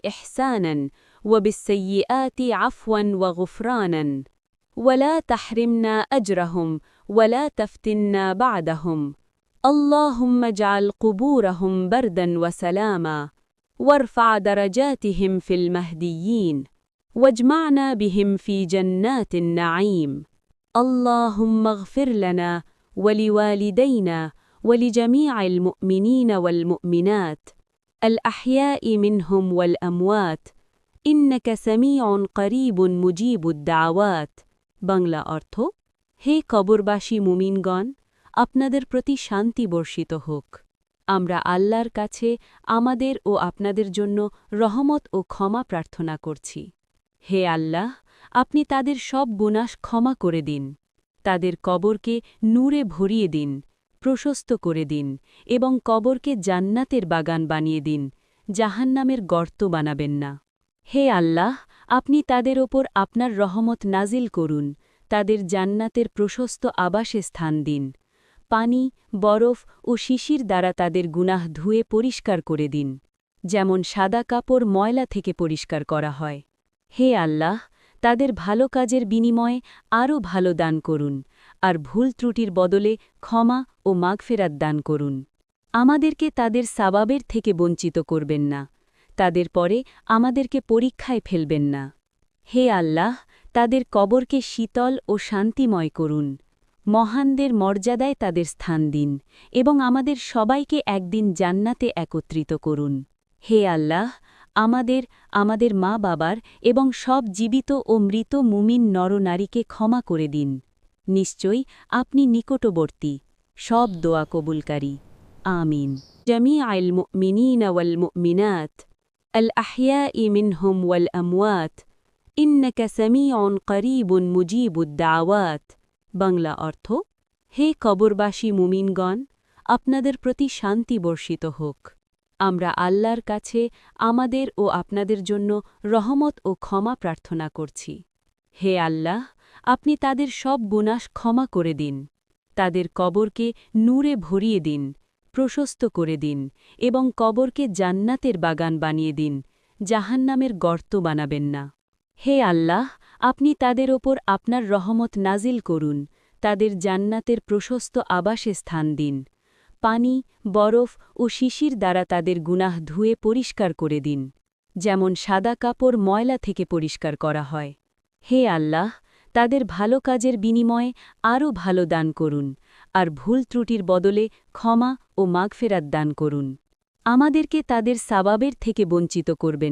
إحسانا وبالسيئات عفوا وغفرانا ولا تحرمنا أجرهم ولا تفتنا بعدهم اللهم اجعل قبورهم بردا وسلاما وارفع درجاتهم في المهديين واجمعنا بهم في جنات النعيم اللهم اغفر لنا ولوالدينا ولجميع المؤمنين والمؤمنات الأحياء منهم والأموات إنك سميع قريب مجيب الدعوات বাংলা অর্থ হে কবরবাসী মুমিনগণ আপনাদের প্রতি শান্তি বর্ষিত হোক আমরা আল্লাহর কাছে আমাদের ও আপনাদের জন্য রহমত ও ক্ষমা প্রার্থনা করছি হে আল্লাহ আপনি তাদের সব গুনাহ ক্ষমা করে দিন তাদের কবরকে নূরে ভরিয়ে দিন প্রশস্ত করে দিন এবং কবরকে জান্নাতের বাগান বানিয়ে দিন জাহান্নামের গর্ত বানাবেন না হে আল্লাহ আপনি তাদের ওপর আপনার রহমত নাজিল করুন তাদের জান্নাতের প্রশস্ত আবাসে স্থান দিন পানি বরফ ও শিশির দ্বারা তাদের গুনাহ ধুয়ে পরিষ্কার করে দিন যেমন সাদা কাপড় ময়লা থেকে পরিষ্কার করা হয় হে আল্লাহ তাদের ভালো কাজের বিনিময়ে আরও ভালো দান করুন আর ভুল ত্রুটির বদলে ক্ষমা ও মাগফেরাত দান করুন আমাদেরকে তাদের সাবাবের থেকে বঞ্চিত করবেন না তাদের পরে আমাদেরকে পরীক্ষায় ফেলবেন না হে আল্লাহ তাদের কবরকে শীতল ও শান্তিময় করুন মহানদের মর্যাদায় তাদের স্থান দিন এবং আমাদের সবাইকে একদিন জান্নাতে একত্রিত করুন হে আল্লাহ আমাদের মা বাবার এবং সব জীবিত ও মৃত মুমিন নরনারীকে ক্ষমা করে দিন নিশ্চয়ই আপনি নিকটবর্তী সব দোয়া কবুলকারী আমিন জামিআল মুমিনিনা ওয়াল মুমিনাত আল আহইয়াই মিনহুম ওয়াল আমওয়াত ইন্নাকা সামিউন করিবুন মুজিবুদ দাওয়াত বাংলা অর্থ হে কবরবাসী মুমিনগণ আপনাদের প্রতি শান্তি বর্ষিত হোক আমরা আল্লাহর কাছে আমাদের ও আপনাদের জন্য রহমত ও ক্ষমা প্রার্থনা করছি হে আল্লাহ আপনি তাদের সব গুনাহ ক্ষমা করে দিন তাদের কবরকে নূরে ভরিয়ে দিন প্রশস্ত করে দিন এবং কবরকে জান্নাতের বাগান বানিয়ে দিন জাহান্নামের গর্ত বানাবেন না হে আল্লাহ আপনি তাদের ওপর আপনার রহমত নাজিল করুন তাদের জান্নাতের প্রশস্ত আবাসে স্থান দিন পানি বরফ ও শিশির দ্বারা তাদের গুনাহ ধুয়ে পরিষ্কার করে দিন যেমন সাদা কাপড় ময়লা থেকে পরিষ্কার করা হয় হে আল্লাহ তাদের ভালো কাজের বিনিময়ে আরও ভালো দান করুন আর ভুল ত্রুটির বদলে ক্ষমা ও মাগফেরাত দান করুন আমাদেরকে তাদের সাবাবের থেকে বঞ্চিত করবেন